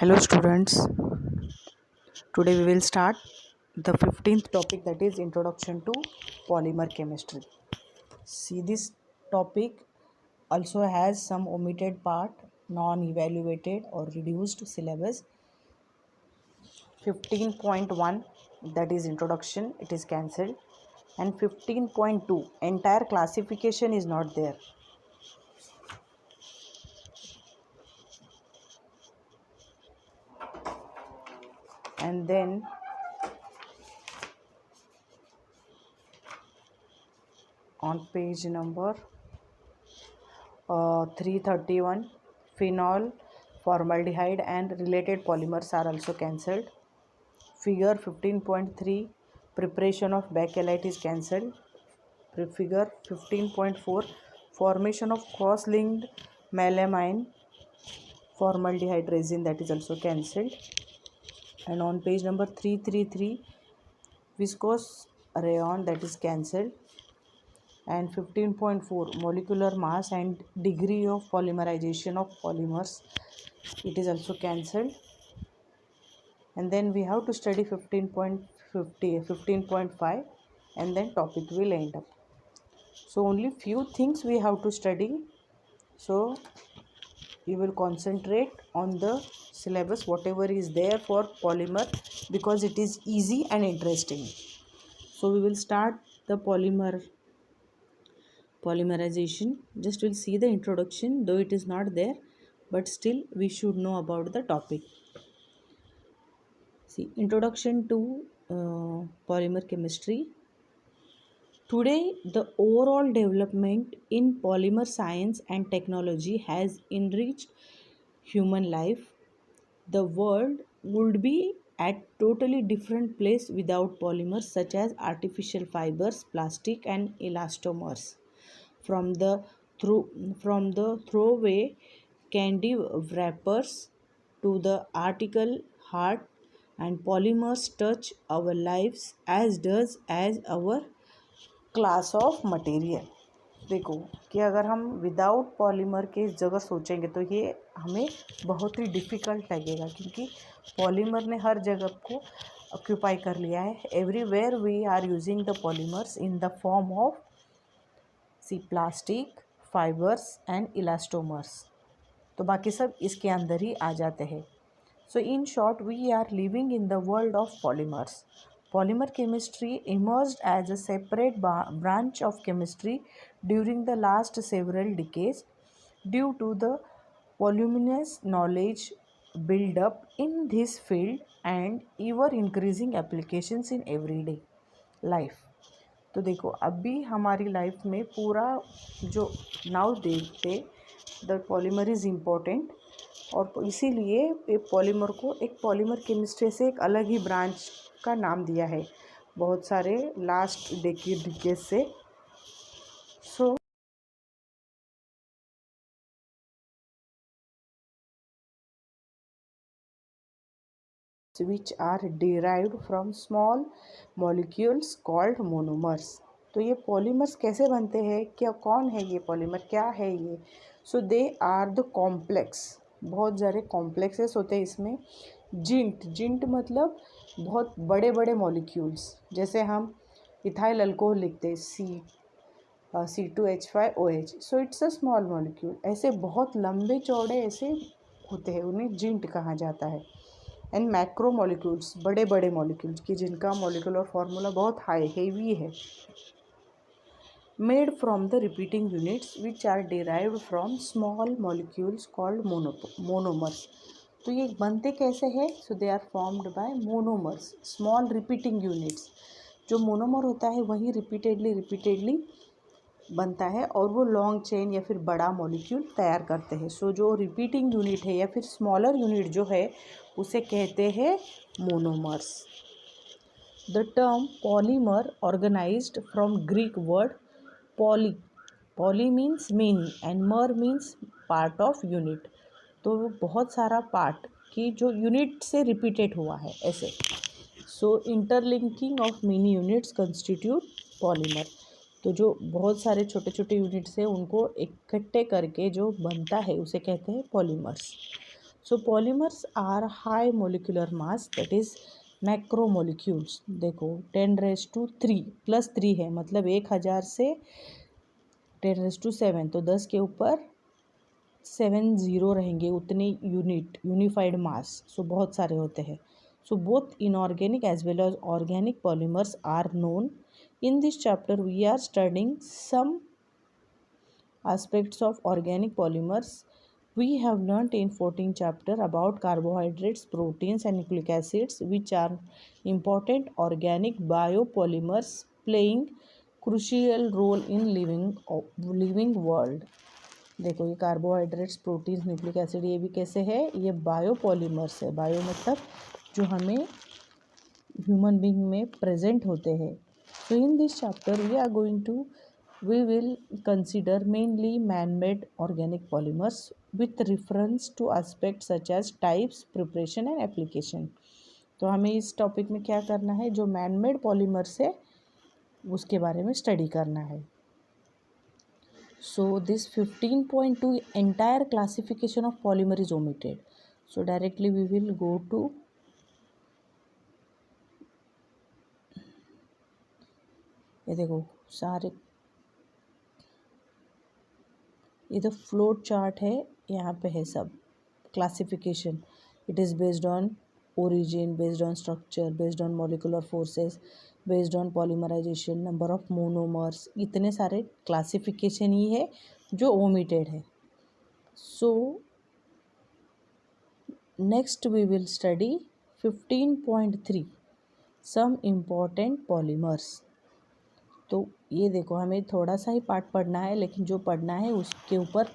Hello students, today we will start the 15th topic, that is introduction to polymer chemistry. See, this topic also has some omitted part, non-evaluated or reduced syllabus. 15.1, that is introduction, it is cancelled, and 15.2 entire classification is not there. And then on page number 331, phenol, formaldehyde and related polymers are also cancelled. Figure 15.3, preparation of bakelite is cancelled. Figure 15.4, formation of cross-linked melamine formaldehyde resin, that is also cancelled. And on page number 333, viscose rayon, that is cancelled. And 15.4, molecular mass and degree of polymerization of polymers, it is also cancelled. And then we have to study 15.5, and then topic will end up. So only few things we have to study, so you will concentrate on the syllabus whatever is there for polymer, because it is easy and interesting. So we will start the polymerization. Just we'll see the introduction, though it is not there, but still we should know about the topic. See, introduction to polymer chemistry. Today, the overall development in polymer science and technology has enriched human life. The world would be at totally different place without polymers such as artificial fibers, plastic and elastomers. From the throwaway candy wrappers to the article heart, and polymers touch our lives as does as our class of material. देखो कि अगर हम without polymer के इस जगह सोचेंगे तो ये हमें बहुत ही डिफ़िकल्ट लगेगा, क्योंकि पॉलीमर ने हर जगह को ऑक्यूपाई कर लिया है. Everywhere we are using the polymers in the form of see plastic, fibres and elastomers. तो बाकी सब इसके अंदर ही आ जाते हैं. So in short, we are living in the world of polymers. Polymer chemistry emerged as a separate branch of chemistry during the last several decades due to the voluminous knowledge built up in this field and ever increasing applications in everyday life. तो देखो अभी हमारी life में पूरा जो now देखते the polymer is important, और इसीलिए पॉलीमर को एक पॉलीमर केमिस्ट्री से एक अलग ही ब्रांच का नाम दिया है बहुत सारे लास्ट डिकेड से. सो which are derived from small molecules called monomers. तो ये पॉलीमर्स कैसे बनते हैं, क्या कौन है ये पॉलीमर, क्या है ये? सो दे आर द कॉम्प्लेक्स, बहुत सारे कॉम्प्लेक्सेस होते हैं इसमें. जिंट मतलब बहुत बड़े बड़े मॉलिक्यूल्स, जैसे हम इथाइल अल्कोहल लिखते हैं C2H5OH, so it's a small molecule. ऐसे बहुत लंबे चौड़े ऐसे होते हैं, उन्हें जिंट कहा जाता है. एंड मैक्रो मॉलिक्यूल्स, बड़े बड़े मॉलिक्यूल्स की जिनका मॉलिक्यूलर फार्मूला बहुत हाई हेवी है. Made from the repeating units which are derived from small molecules called monomers. तो ये बनते कैसे हैं? So they are formed by monomers, small repeating units. जो मोनोमर होता है वही रिपीटेडली बनता है और वो लॉन्ग चेन या फिर बड़ा मॉलिक्यूल तैयार करते हैं. सो जो रिपीटिंग यूनिट है या फिर स्मॉलर यूनिट जो है उसे कहते हैं monomers. The term polymer organized from Greek word poly means many and mer means part of unit. तो बहुत सारा पार्ट की जो यूनिट से रिपीटेड हुआ है ऐसे. So interlinking of many units constitute polymer. तो जो बहुत सारे छोटे छोटे यूनिट्स हैं उनको इकट्ठे करके जो बनता है उसे कहते हैं polymers. So polymers are high molecular mass, that is macromolecules. देखो 10⁻³ +3 है, मतलब 1000 से 10⁻7, तो 10 के ऊपर 7 जीरो रहेंगे, उतने यूनिट यूनिफाइड मास। सो बहुत सारे होते हैं। So both inorganic as well as organic polymers are known. In this chapter we are studying some aspects of organic polymers. We have learnt in 14th chapter about carbohydrates, proteins and nucleic acids, which are important organic biopolymers playing crucial role in living world. देखो ये carbohydrates, proteins, nucleic acid, ये भी कैसे है, ये biopolymers है। Bio मतलब जो हमें ह्यूमन बींग में प्रेजेंट होते हैं। So in this chapter we will consider mainly man-made organic polymers with reference to aspects such as types, preparation and application. तो हमें इस टॉपिक में क्या करना है, जो मैन मेड पॉलीमर्स है उसके बारे में स्टडी करना है। So this 15.2 entire classification of polymer is omitted. So directly we will go to ये देखो सारे, ये तो फ्लोट चार्ट है, यहाँ पे है सब classification. It is based on origin, based on structure, based on molecular forces, based on polymerization, number of monomers, इतने सारे क्लासिफिकेशन ही है जो ओमिटेड है। So next we will study 15.3 some important polymers. तो ये देखो हमें थोड़ा सा ही पार्ट पढ़ना है, लेकिन जो पढ़ना है उसके ऊपर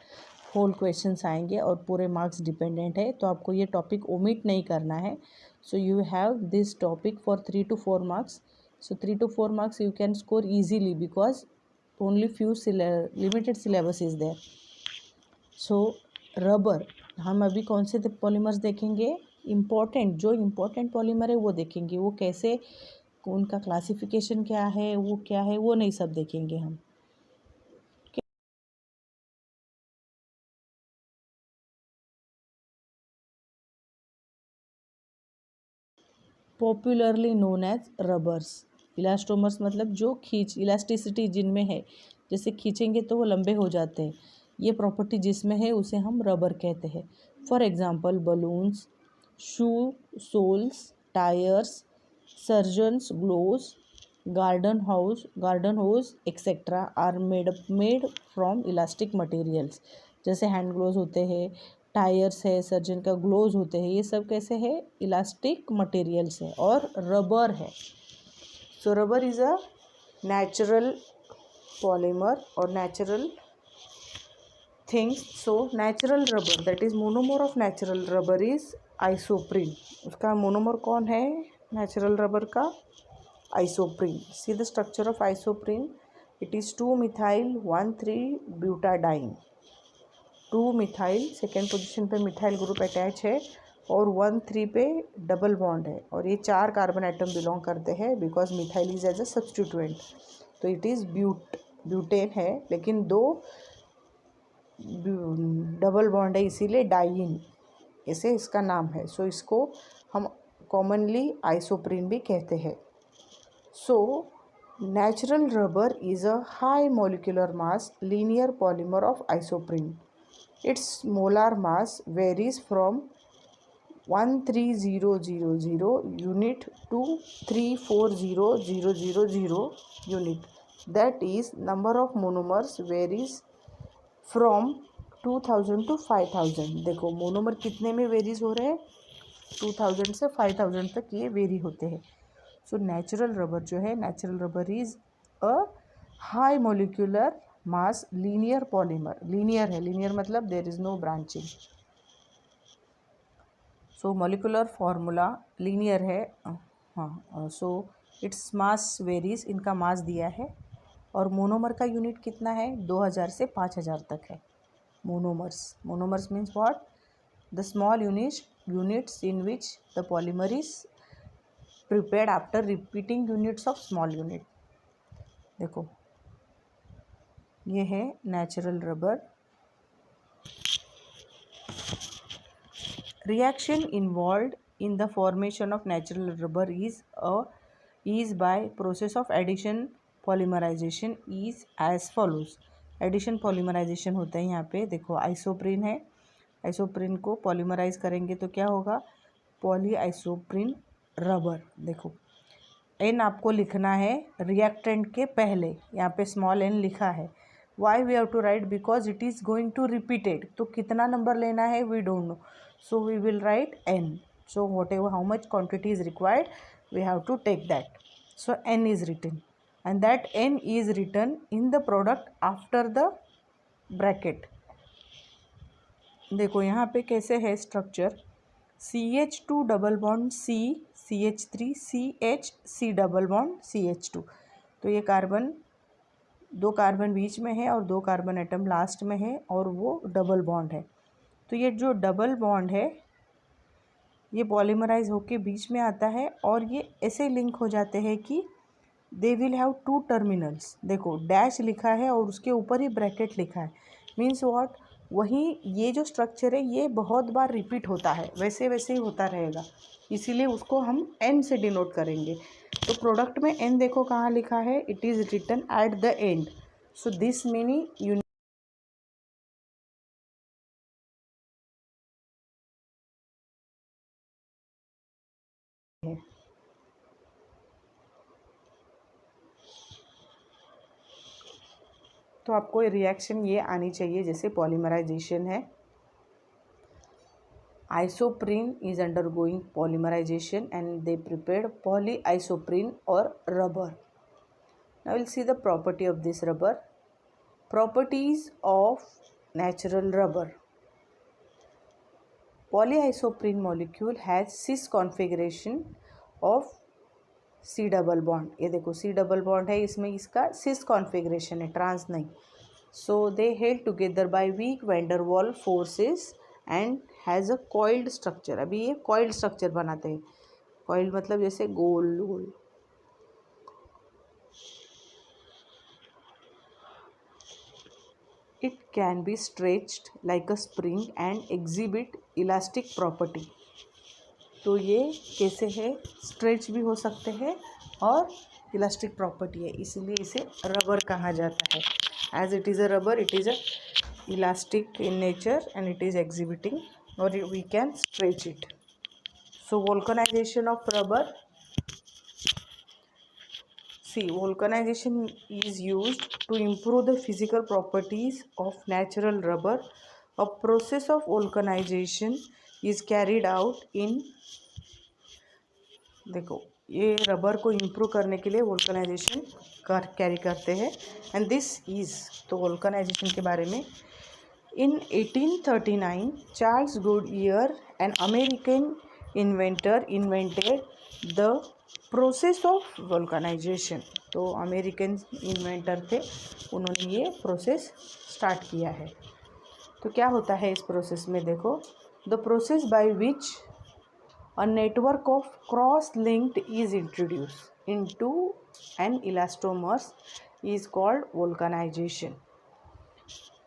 होल क्वेश्चंस आएंगे और पूरे मार्क्स डिपेंडेंट है, तो आपको ये टॉपिक ओमिट नहीं करना है। So you have this topic for 3 to 4 marks. So 3 to 4 marks you can score easily because only few limited syllabus is there. So rubber, हम अभी कौन से पॉलीमर्स देखेंगे, इम्पॉर्टेंट, जो इम्पॉर्टेंट पॉलीमर है वो देखेंगे, वो कैसे, उनका क्लासिफिकेशन क्या है, वो क्या है, वो नहीं सब देखेंगे हम। Popularly known as rubbers. Elastomers मतलब जो खींच, इलास्टिसिटी जिनमें है, जैसे खींचेंगे तो वो लंबे हो जाते हैं, ये प्रॉपर्टी जिसमें है उसे हम रबर कहते हैं। For example balloons, shoe soles, tyres, surgeons gloves, garden hose etcetera are made from elastic materials. जैसे हैंड ग्लोव्स होते हैं, टायर्स है, सर्जन का ग्लोव्स होते हैं, ये सब कैसे है, इलास्टिक मटेरियल्स है और रबर है। So rubber is a natural polymer और natural things. So natural rubber, that is monomer of natural rubber is isoprene. उसका मोनोमर कौन है नेचुरल रबर का, isoprene. See the structure of isoprene, it is 2-methyl-1,3-butadiene। Two methyl, second position पे methyl group attach है और 1,3 पे double bond है, और ये 4 कार्बन एटम बिलोंग करते हैं because methyl is as a substituent. तो इट इज़ ब्यूटेन है, लेकिन 2 डबल बॉन्ड है इसीलिए डाइइन, ऐसे इसका नाम है। सो इसको हम कॉमनली आइसोप्रीन भी कहते हैं। सो natural rubber is a high molecular mass linear polymer of isoprene. Its molar mass varies from 13000 unit to 340,000 unit. That is, number of monomers varies from 2000 to 5000. देखो मोनोमर कितने में वेरीज हो रहे हैं, 2000 से 5000 तक ये वेरी होते हैं। सो नेचुरल रबर जो है, natural rubber is a high molecular mass linear polymer. Linear है, लीनियर मतलब there is no branching. So molecular formula linear है, हाँ। सो इट्स मास वेरीज, इनका मास दिया है, और मोनोमर का यूनिट कितना है, 2000 से 5000 तक है। Monomers means what, the small units in which the polymer is prepared after repeating units of small unit. देखो ये है natural rubber. Reaction involved in the formation of natural rubber is by process of addition polymerization is as follows. Addition polymerization होता है यहाँ पे, देखो isoprene है, isoprene को पॉलीमराइज करेंगे तो क्या होगा, पॉली आइसोप्रीन रबर। देखो एन आपको लिखना है रिएक्टेंट के पहले, यहाँ पे स्मॉल एन लिखा है। Why we have to write, because it is going to repeated, तो कितना नंबर लेना है we don't know, so we will write n. So whatever how much quantity is required we have to take that. So n is written and that n is written in the product after the bracket. देखो यहाँ पे कैसे है structure, CH2 double bond C, CH3 CH, C double bond CH2। तो ये carbon, दो carbon बीच में है और दो कार्बन एटम लास्ट में है और वो डबल बॉन्ड है। तो ये जो डबल बॉन्ड है ये पॉलीमराइज होके बीच में आता है और ये ऐसे लिंक हो जाते हैं कि they will have two terminals. देखो डैश लिखा है और उसके ऊपर ही ब्रैकेट लिखा है, मीन्स व्हाट, वही ये जो स्ट्रक्चर है ये बहुत बार रिपीट होता है, वैसे वैसे ही होता रहेगा, इसीलिए उसको हम एन से डिनोट करेंगे। तो प्रोडक्ट में एन देखो कहाँ लिखा है, it is written at the end. So this meaning you है। तो आपको रिएक्शन ये आनी चाहिए, जैसे पॉलीमराइजेशन है, isoprene is undergoing polymerization and they prepared polyisoprene or rubber. Now we'll see the property of this rubber. Properties of natural rubber. Polyisoprene molecule has cis configuration of C double bond. ये देखो C double bond है, इसमें इसका cis configuration है, trans नहीं। So they held together by weak van der Waals forces and has a coiled structure। अभी ये coiled structure बनाते हैं, coiled मतलब जैसे गोल गोल। It can be stretched like a spring and exhibit elastic property। तो ये कैसे है, स्ट्रेच भी हो सकते हैं और इलास्टिक प्रॉपर्टी है, इसीलिए इसे रबर कहा जाता है। As it is a rubber, it is a elastic in nature and it is exhibiting or we can stretch it. So vulcanization of rubber, see vulcanization is used to improve the physical properties of natural rubber. A process of vulcanization is carried out in, देखो ये rubber को improve करने के लिए वोल्कनाइजेशन carry करते हैं। And this is, तो वोल्कनाइजेशन के बारे में, in 1839 Charles Goodyear an American inventor invented the process of vulcanisation. तो अमेरिकन इन्वेंटर थे, उन्होंने ये प्रोसेस स्टार्ट किया है। तो क्या होता है इस प्रोसेस में, देखो the process by which a network of cross-linked is introduced into an elastomer is called vulcanization.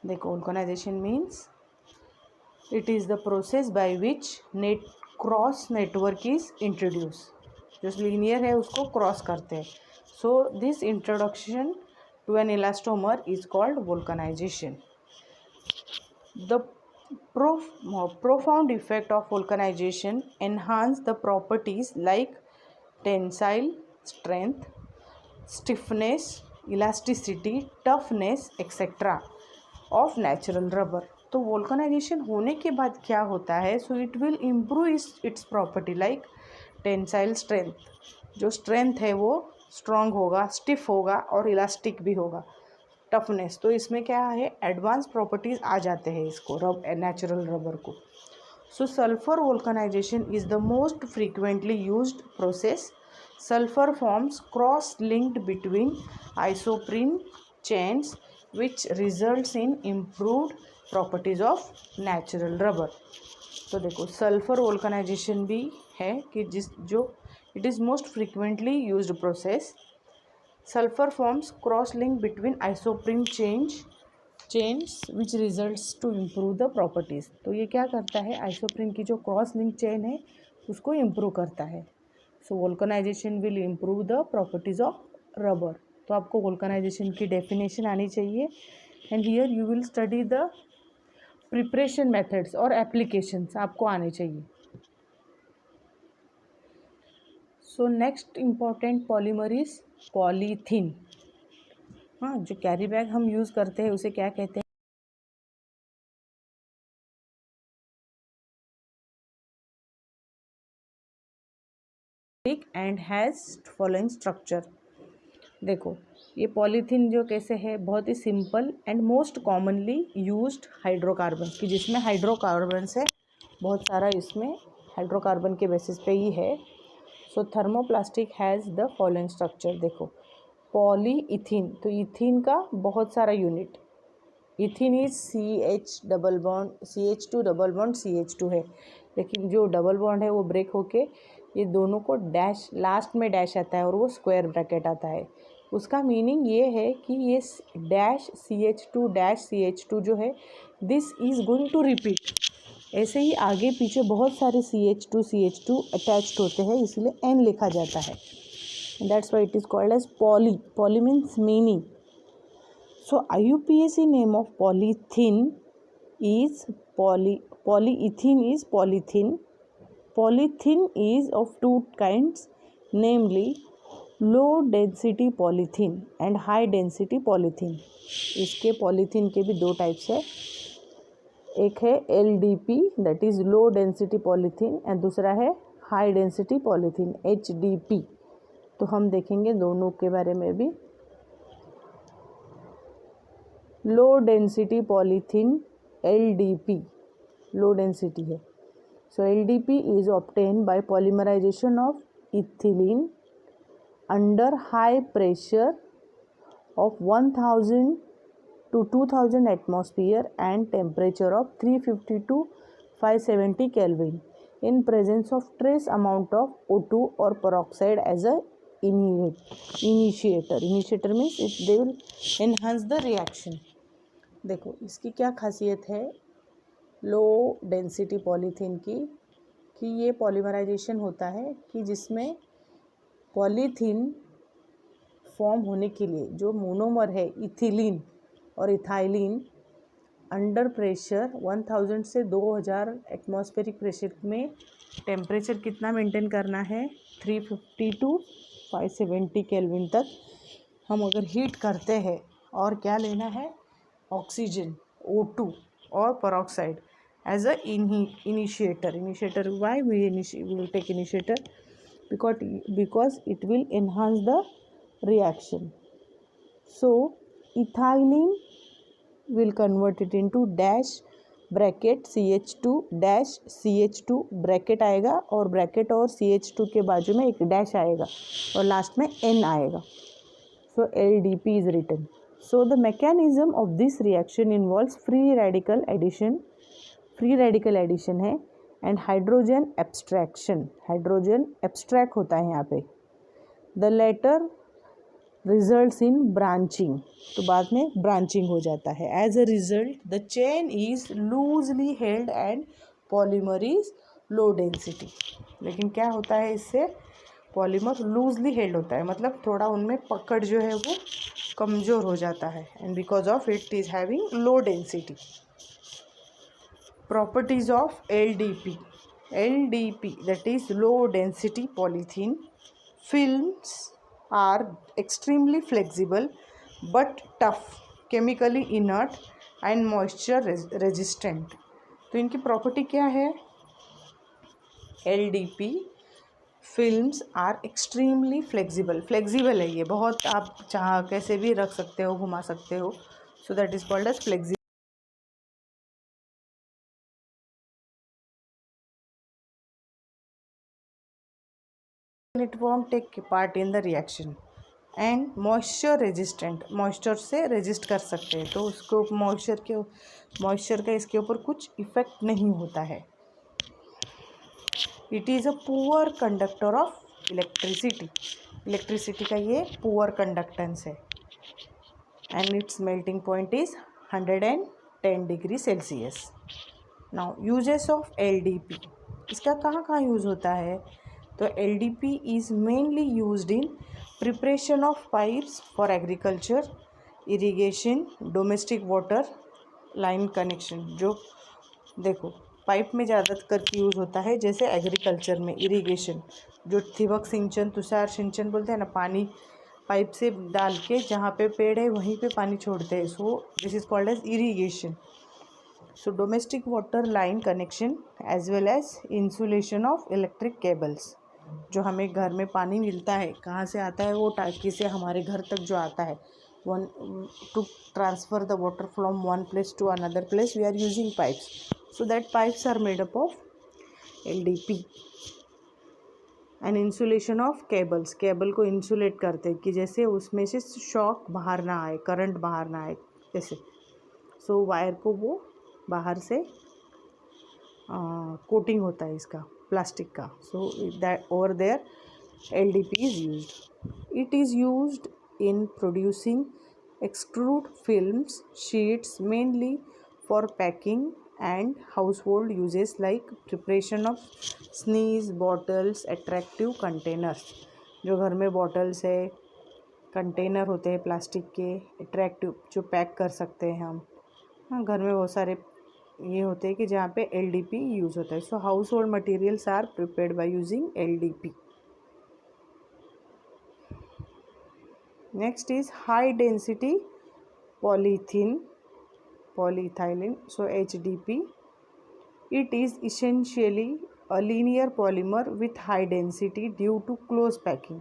देखो vulcanization means it is the process by which cross network is introduced, जो linear है उसको cross करते हैं। So this introduction to an elastomer is called vulcanization. The profound effect of vulcanization enhance the properties like tensile strength, stiffness, elasticity, toughness, etc. of natural rubber। तो वोल्कनाइजेशन होने के बाद क्या होता है, so it will improve it's property like tensile strength, जो strength है वो स्ट्रॉन्ग होगा, स्टिफ होगा और इलास्टिक भी होगा, टफनेस। तो इसमें क्या है, एडवांस प्रॉपर्टीज़ आ जाते हैं इसको नेचुरल रबर को। So sulphur vulcanisation is the most frequently used process. Sulphur forms cross linked between isoprene chains which results in improved properties of natural rubber. तो देखो सल्फर वोल्कनाइजेशन भी है कि it is most frequently used process. Sulfur forms cross link between isoprene chains chains which results to improve the properties. तो ये क्या करता है, आइसोप्रीन की जो क्रॉस लिंक चेन है उसको इम्प्रूव करता है। So vulcanisation will improve the properties of rubber. तो आपको वोल्कनाइजेशन की डेफिनेशन आनी चाहिए and here you will study the preparation methods और एप्लीकेशंस आपको आने चाहिए। So next important polymer is polythene. हाँ, जो कैरी बैग हम यूज़ करते हैं उसे क्या कहते हैं, एंड हैज़ फॉलोइंग स्ट्रक्चर। देखो ये पॉलीथीन जो कैसे है, बहुत ही simple and most commonly used hydrocarbon की, जिसमें हाइड्रोकार्बन से बहुत सारा इसमें हाइड्रोकार्बन के बेसिस पे ही है। So thermoplastic has the following structure. देखो पॉलीइथीन, तो इथीन का बहुत सारा unit, ethene is CH double bond CH2 double bond CH2 है, लेकिन जो डबल बॉन्ड है वो ब्रेक होके ये दोनों को डैश, लास्ट में डैश आता है और वो स्क्वायर ब्रैकेट आता है। उसका मीनिंग ये है कि ये डैश CH2 डैश CH2 जो है this is going to repeat. ऐसे ही आगे पीछे बहुत सारे CH2 अटैच्ड होते हैं, इसीलिए N लिखा जाता है। That's why it is called as poly. Poly means many. So IUPAC name of polythene is polyethylene is polythene. Polythene is of two kinds, namely low density polythene and high density polythene. इसके polythene के भी दो types है, एक है LDP that is low density polythene and दूसरा है high density polythene HDP। तो हम देखेंगे दोनों के बारे में भी। Low density polythene LDP, low density है। So LDP is obtain by polymerization of ethylene under high pressure of 1000 to 2000 atmosphere and temperature of 350 to 570 kelvin in presence of trace amount of O2 और peroxide as a initiator. Initiator means it they will enhance the reaction. देखो इसकी क्या खासियत है लो density polythene की, कि ये polymerisation होता है कि जिसमें पॉलीथीन फॉर्म होने के लिए जो मोनोमर है इथिलीन और इथाइलिन अंडर प्रेशर 1000 से 2000 एटमॉस्फेरिक प्रेशर में टेम्परेचर कितना मेंटेन करना है 350 to 570 केल्विन तक हम अगर हीट करते हैं, और क्या लेना है ऑक्सीजन O2 और peroxide as a initiator. Initiator why we will take initiator because it will enhance the reaction. So ethylene will convert it into dash bracket CH2 dash CH2 bracket आएगा और bracket और CH2 के बाजू में एक dash आएगा और last में N आएगा। So LDP is written. So the mechanism of this reaction involves free radical addition है and hydrogen abstraction. Hydrogen abstract होता है यहाँ पे। The latter results in branching. तो बाद में branching हो जाता है। As a result, the chain is loosely held and polymer is low density. लेकिन क्या होता है इससे, पॉलीमर लूजली हेल्ड होता है, मतलब थोड़ा उनमें पकड़ जो है वो कमज़ोर हो जाता है and because of it is having low density. Properties of LDP that is low density polythene films are extremely flexible but tough, chemically inert and moisture resistant। तो इनकी प्रॉपर्टी क्या है, LDP films are extremely flexible है, ये बहुत आप चाह कैसे भी रख सकते हो, घुमा सकते हो। So that is called as flexible. It won't take part in the reaction and moisture resistant, moisture से रेजिस्ट कर सकते हैं, तो उसको मॉइस्चर का इसके ऊपर कुछ इफेक्ट नहीं होता है। It is a poor conductor of electricity का ये पुअर कंडक्टेंस है and it's melting point is 110 degree Celsius. Now uses of LDP, इसका कहाँ कहाँ यूज़ होता है? तो LDP is mainly used in preparation of pipes for agriculture, irrigation, domestic water line connection. जो देखो पाइप में ज़्यादा करके यूज़ होता है, जैसे एग्रीकल्चर में इरिगेशन, जो ठिबक सिंचन, तुषार सिंचन बोलते हैं ना, पानी पाइप से डाल के जहाँ पे पेड़ है वहीं पे पानी छोड़ते हैं, so this is called as irrigation. So domestic water line connection as well as insulation of electric cables. जो हमें घर में पानी मिलता है, कहाँ से आता है? वो टाँकी से हमारे घर तक जो आता है, one to transfer the water from one place to another place we are using pipes, so that pipes are made up of LDP। And insulation of cables, cable को इंसुलेट करते हैं कि जैसे उसमें से शॉक बाहर ना आए, करंट बाहर ना आए जैसे। सो वायर को वो बाहर से कोटिंग होता है इसका प्लास्टिक का, so that over there LDP is used. It is used in producing extrude films sheets mainly for packing and household uses like preparation of sneeze bottles, attractive containers। जो घर में बॉटल्स है, container होते हैं plastic के, attractive जो pack कर सकते हैं हम। हाँ, घर में बहुत सारे ये होते हैं कि जहाँ पे LDP यूज़ होता है। So household materials are prepared by using LDP। Next is high density polyethylene, so HDP. It is essentially a linear polymer with high density due to close packing।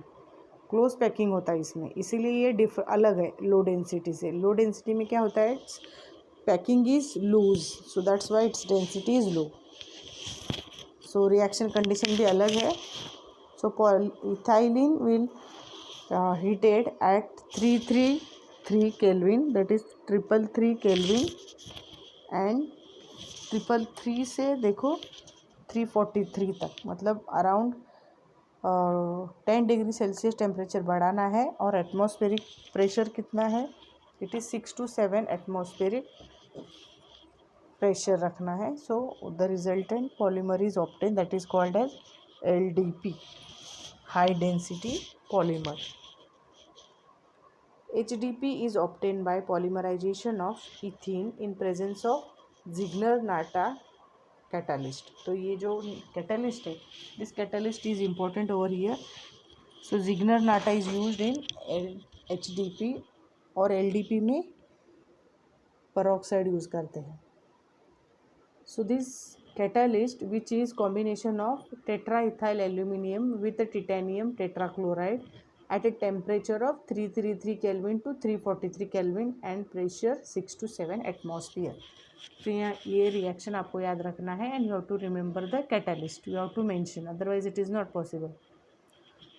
Close packing होता है इसमें, इसीलिए ये अलग है low density से। Low density में क्या होता है? Packing is loose, so that's why its density is low. So reaction condition भी अलग है। So polyethylene will heated at 333 Kelvin, that is 333 Kelvin, and 333 से देखो 343 तक, मतलब अराउंड 10 डिग्री सेल्सियस टेम्परेचर बढ़ाना है। और एटमॉस्फेरिक प्रेशर कितना है? It is 6 to 7 atmospheric pressure रखना है। So the resultant polymer is obtain, that is called as LDP, high density polymer. HDP is obtained by polymerization of ethene in presence of Ziegler-Natta catalyst। तो ये जो catalyst है, this catalyst is important over here। So Ziegler-Natta is used in HDP, और LDP में peroxide use करते हैं। So this catalyst, which is combination of tetraethyl aluminum with titanium tetrachloride at a temperature of 333 Kelvin to 343 Kelvin and pressure 6 to 7 atmosphere। तो ये reaction आपको याद रखना है, and you have to remember the catalyst, you have to mention, otherwise it is not possible.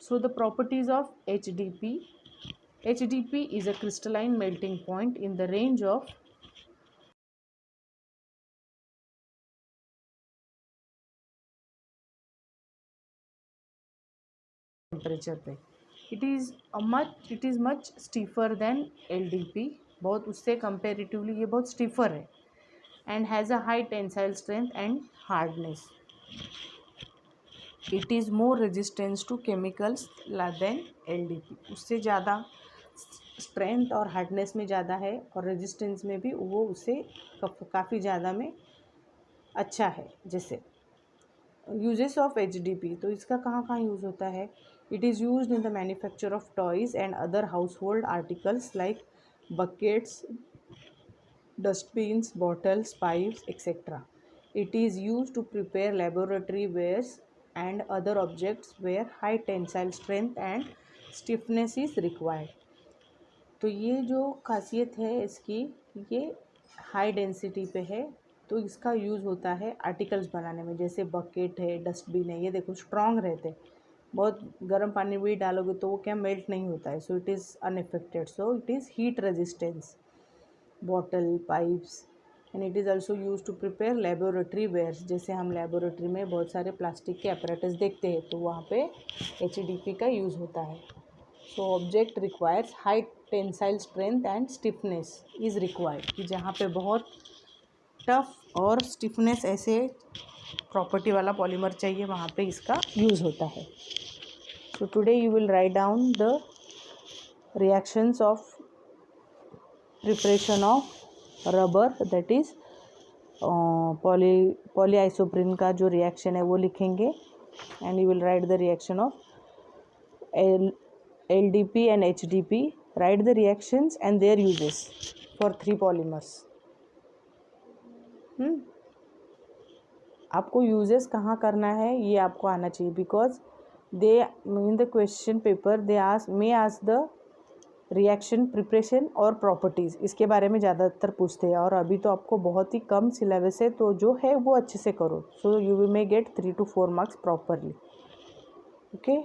So the properties of HDP। HDP is a crystalline melting point in the range of temperature पे। It is much stiffer than LDP, बहुत उससे comparatively ये बहुत stiffer है। And has a high tensile strength and hardness. It is more resistance to chemicals than LDP, उससे ज़्यादा strength और hardness में ज़्यादा है, और रेजिस्टेंस में भी वो उससे काफ़ी ज़्यादा में अच्छा है। जैसे यूजेस ऑफ HDP, तो इसका कहाँ कहाँ यूज़ होता है? It is used in the manufacture of toys and other household articles like buckets, dustbins, bottles, pipes etcetera. It is used to prepare laboratory wares and other objects where high tensile strength and stiffness is required. तो ये जो खासियत है इसकी, ये high density पे है, तो इसका यूज़ होता है आर्टिकल्स बनाने में, जैसे बकेट है, डस्टबिन है। ये देखो स्ट्रॉन्ग रहते, बहुत गर्म पानी भी डालोगे तो वो क्या मेल्ट नहीं होता है, so it is unaffected, so it is heat resistance. Bottle, pipes, and it is also use to prepare laboratory wares. जैसे हम लेबोरेटरी में बहुत सारे प्लास्टिक के अपरेटस देखते हैं, तो वहाँ पे HDP का यूज़ होता है। So object requires high tensile strength and stiffness is required, कि जहाँ पे बहुत टफ और स्टिफनेस ऐसे प्रॉपर्टी वाला पॉलीमर चाहिए वहाँ पे इसका यूज़ होता है. So today you will write down the reactions of preparation of rubber, that is polyisoprene का जो रिएक्शन है वो लिखेंगे. And you will write the reaction of LDP and HDP. Write the reactions and their uses for 3 polymers. आपको uses कहाँ करना है ये आपको आना चाहिए, because they in the question paper they ask the reaction preparation और प्रॉपर्टीज़, इसके बारे में ज़्यादातर पूछते हैं. और अभी तो आपको बहुत ही कम सिलेबस है, तो जो है वो अच्छे से करो. So you may gate 3 to 4 marks properly. Okay.